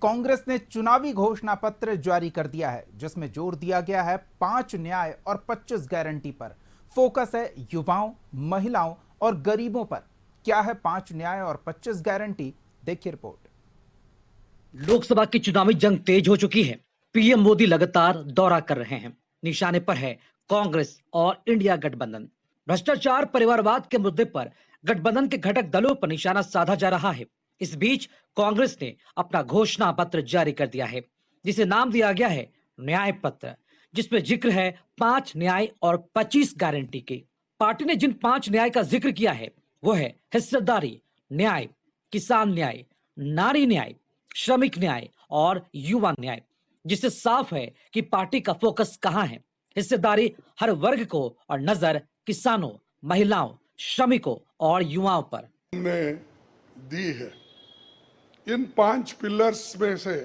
कांग्रेस ने चुनावी घोषणा पत्र जारी कर दिया है, जिसमें जोर दिया गया है 5 न्याय और 25 गारंटी पर। फोकस है युवाओं, महिलाओं और गरीबों पर। क्या है 5 न्याय और 25 गारंटी, देखिए रिपोर्ट। लोकसभा की चुनावी जंग तेज हो चुकी है। पीएम मोदी लगातार दौरा कर रहे हैं। निशाने पर है कांग्रेस और इंडिया गठबंधन। भ्रष्टाचार, परिवारवाद के मुद्दे पर गठबंधन के घटक दलों पर निशाना साधा जा रहा है। इस बीच कांग्रेस ने अपना घोषणा पत्र जारी कर दिया है, जिसे नाम दिया गया है न्याय पत्र, जिसमें जिक्र है 5 न्याय और 25 गारंटी के। पार्टी ने जिन 5 न्याय का जिक्र किया है वो है हिस्सेदारी न्याय, किसान न्याय, नारी न्याय, श्रमिक न्याय और युवा न्याय, जिससे साफ है कि पार्टी का फोकस कहां है। हिस्सेदारी हर वर्ग को और नजर किसानों, महिलाओं, श्रमिकों और युवाओं पर हमने दी है। इन 5 पिलर्स में से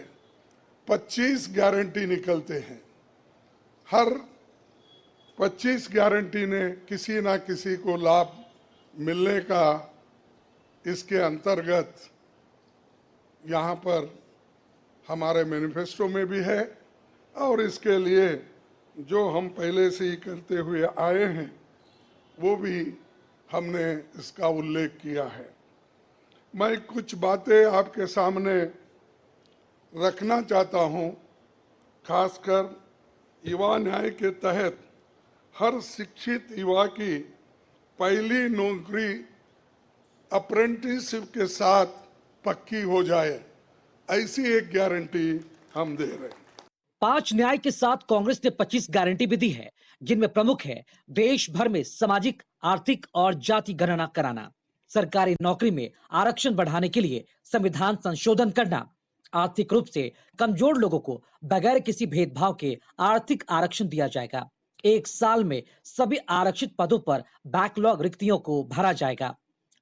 25 गारंटी निकलते हैं। हर 25 गारंटी ने किसी ना किसी को लाभ मिलने का इसके अंतर्गत यहाँ पर हमारे मैनिफेस्टो में भी है, और इसके लिए जो हम पहले से ही करते हुए आए हैं वो भी हमने इसका उल्लेख किया है। मैं कुछ बातें आपके सामने रखना चाहता हूं। खासकर युवा न्याय के तहत हर शिक्षित युवा की पहली नौकरी अप्रेंटिसशिप के साथ पक्की हो जाए, ऐसी एक गारंटी हम दे रहे हैं। 5 न्याय के साथ कांग्रेस ने 25 गारंटी भी दी है, जिनमें प्रमुख है देश भर में सामाजिक, आर्थिक और जाति गणना कराना, सरकारी नौकरी में आरक्षण बढ़ाने के लिए संविधान संशोधन करना, आर्थिक रूप से कमजोर लोगों को बगैर किसी भेदभाव के आर्थिक आरक्षण दिया जाएगा। 1 साल में सभी आरक्षित पदों पर बैकलॉग रिक्तियों को भरा जाएगा।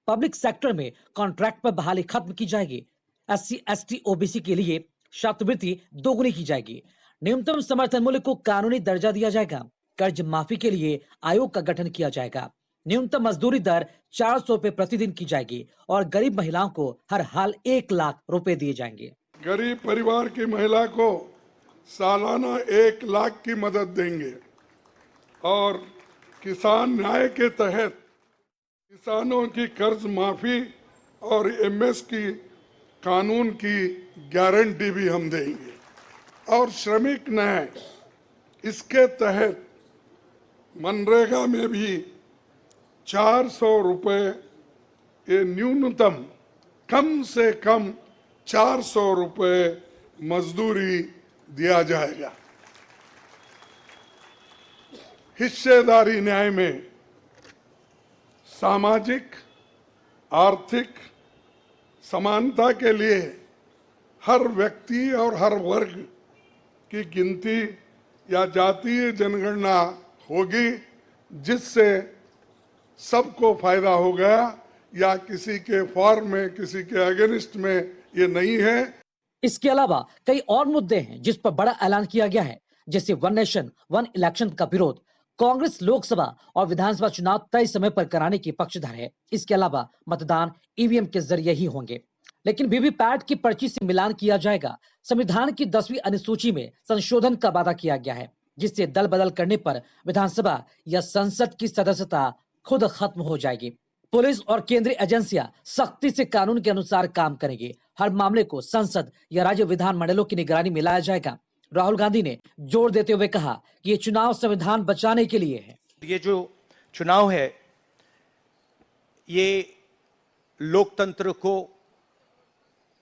पब्लिक सेक्टर में कॉन्ट्रैक्ट पर बहाली खत्म की जाएगी। SC, ST, OBC के लिए छात्रवृत्ति दोगुनी की जाएगी। न्यूनतम समर्थन मूल्य को कानूनी दर्जा दिया जाएगा। कर्ज माफी के लिए आयोग का गठन किया जाएगा। न्यूनतम मजदूरी दर 400 रुपए प्रतिदिन की जाएगी और गरीब महिलाओं को हर हाल 1 लाख रुपए दिए जाएंगे। गरीब परिवार की महिला को सालाना 1 लाख की मदद देंगे, और किसान न्याय के तहत किसानों की कर्ज माफी और MS की कानून की गारंटी भी हम देंगे। और श्रमिक न्याय, इसके तहत मनरेगा में भी 400 रुपए, ये न्यूनतम, कम से कम 400 रुपए मजदूरी दिया जाएगा। हिस्सेदारी न्याय में सामाजिक, आर्थिक समानता के लिए हर व्यक्ति और हर वर्ग की गिनती या जातीय जनगणना होगी, जिससे सबको फायदा होगा, या किसी के फॉर में, किसी के अगेंस्ट में ये नहीं है। इसके अलावा कई और मुद्दे हैं जिस पर बड़ा ऐलान किया गया है, जैसे 1 नेशन 1 इलेक्शन का विरोध। कांग्रेस लोकसभा और विधानसभा चुनाव तय समय पर कराने की पक्षधर है। इसके अलावा मतदान EVM के जरिए ही होंगे, लेकिन वीवीपैट की पर्ची से मिलान किया जाएगा। संविधान की 10वीं अनुसूची में संशोधन का वादा किया गया है, जिससे दल बदल करने पर विधानसभा या संसद की सदस्यता खुद खत्म हो जाएगी। पुलिस और केंद्रीय एजेंसियां सख्ती से कानून के अनुसार काम करेंगे। हर मामले को संसद या राज्य विधानमंडलों की निगरानी में लाया जाएगा। राहुल गांधी ने जोर देते हुए कहा कि ये चुनाव संविधान बचाने के लिए है। ये जो चुनाव है, ये लोकतंत्र को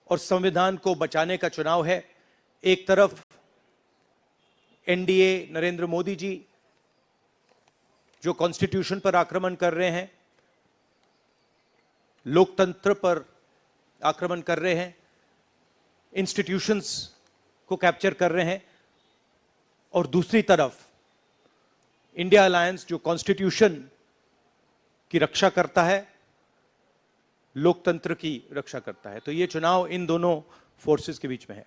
और संविधान को बचाने का चुनाव है। एक तरफ NDA नरेंद्र मोदी जी जो कॉन्स्टिट्यूशन पर आक्रमण कर रहे हैं, लोकतंत्र पर आक्रमण कर रहे हैं, इंस्टीट्यूशंस को कैप्चर कर रहे हैं, और दूसरी तरफ इंडिया अलायंस जो कॉन्स्टिट्यूशन की रक्षा करता है, लोकतंत्र की रक्षा करता है। तो ये चुनाव इन दोनों फोर्सेस के बीच में है।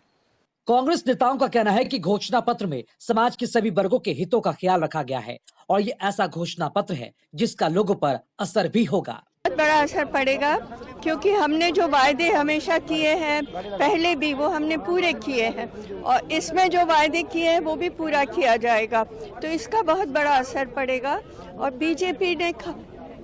कांग्रेस नेताओं का कहना है कि घोषणा पत्र में समाज के सभी वर्गों के हितों का ख्याल रखा गया है, और ये ऐसा घोषणा पत्र है जिसका लोगों पर असर भी होगा। बहुत बड़ा असर पड़ेगा, क्योंकि हमने जो वायदे हमेशा किए हैं पहले भी, वो हमने पूरे किए हैं, और इसमें जो वायदे किए हैं वो भी पूरा किया जाएगा, तो इसका बहुत बड़ा असर पड़ेगा। और बीजेपी ने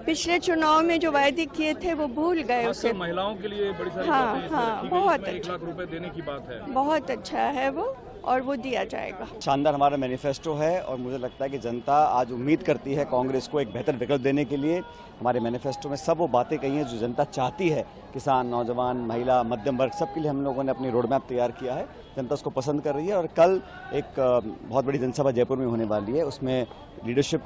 पिछले चुनाव में जो वायदे किए थे वो भूल गए उसे। महिलाओं के लिए बड़ी सारी हाँ, बातें हाँ, बहुत अच्छा, 1 लाख रुपए देने की बात है। बहुत अच्छा है वो, और वो दिया जाएगा। शानदार हमारा मैनिफेस्टो है, और मुझे लगता है कि जनता आज उम्मीद करती है कांग्रेस को एक बेहतर विकल्प देने के लिए। हमारे मैनिफेस्टो में सब वो बातें कही हैं जो जनता चाहती है। किसान, नौजवान, महिला, मध्यम वर्ग, सबके लिए हम लोगों ने अपनी रोड मैप तैयार किया है। जनता उसको पसंद कर रही है, और कल एक बहुत बड़ी जनसभा जयपुर में होने वाली है, उसमें लीडरशिप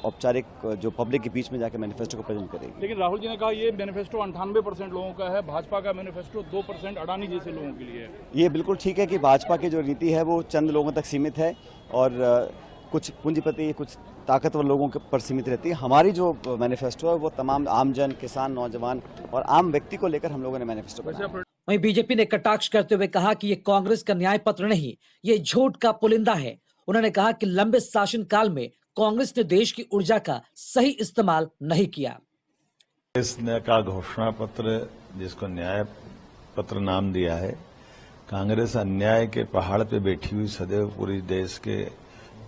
औपचारिक जो पब्लिक के बीच में जाकर मैनिफेस्टो को प्रेजेंट करेगी। लेकिन राहुल जी ने कहा ये मैनिफेस्टो 98% लोगों का है, भाजपा का मैनिफेस्टो 2% अडानी जैसे लोगों के लिए है। ये बिल्कुल ठीक है कि भाजपा की जो नीति है वो चंद लोगों तक सीमित है, और कुछ पूंजीपति, कुछ ताकतवर लोगों के पर सीमित रहती है। हमारी जो मैनिफेस्टो है वो तमाम आमजन, किसान, नौजवान और आम व्यक्ति को लेकर हम लोगों ने मैनिफेस्टो बनाया। वहीं बीजेपी ने कटाक्ष करते हुए कहा कि ये कांग्रेस का न्याय पत्र नहीं, ये झूठ का पुलिंदा है। उन्होंने कहा कि लंबे शासनकाल में कांग्रेस ने देश की ऊर्जा का सही इस्तेमाल नहीं किया। कांग्रेस का घोषणा पत्र, जिसको न्याय पत्र नाम दिया है, कांग्रेस अन्याय के पहाड़ पे बैठी हुई सदैव पूरी देश के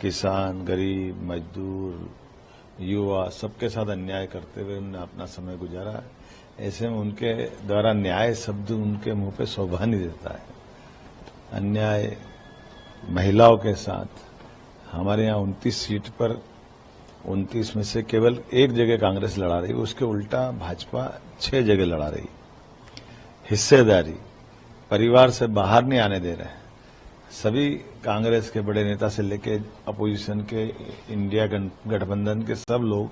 किसान, गरीब, मजदूर, युवा सबके साथ अन्याय करते हुए उन्होंने अपना समय गुजारा। ऐसे में उनके द्वारा न्याय शब्द उनके मुंह पे शोभा नहीं देता है। अन्याय महिलाओं के साथ हमारे यहाँ 29 सीट पर 29 में से केवल एक जगह कांग्रेस लड़ा रही, उसके उल्टा भाजपा 6 जगह लड़ा रही। हिस्सेदारी, परिवार से बाहर नहीं आने दे रहे। सभी कांग्रेस के बड़े नेता से लेके अपोजिशन के, इंडिया गठबंधन के सब लोग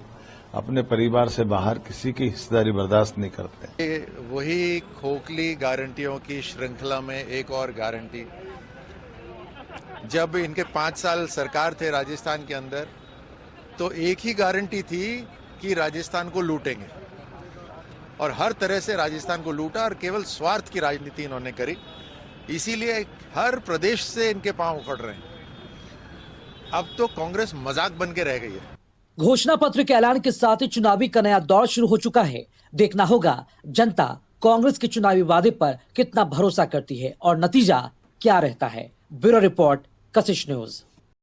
अपने परिवार से बाहर किसी की हिस्सेदारी बर्दाश्त नहीं करते। वही खोखली गारंटियों की श्रृंखला में एक और गारंटी। जब इनके 5 साल सरकार थे राजस्थान के अंदर, तो एक ही गारंटी थी कि राजस्थान को लूटेंगे, और हर तरह से राजस्थान को लूटा, और केवल स्वार्थ की राजनीति इन्होंने करी। इसीलिए हर प्रदेश से इनके पांव उखड़ रहे हैं। अब तो कांग्रेस मजाक बन के रह गई है। घोषणा पत्र के ऐलान के साथ ही चुनावी का नया दौर शुरू हो चुका है। देखना होगा जनता कांग्रेस के चुनावी वादे पर कितना भरोसा करती है और नतीजा क्या रहता है। ब्यूरो रिपोर्ट, कशिश न्यूज।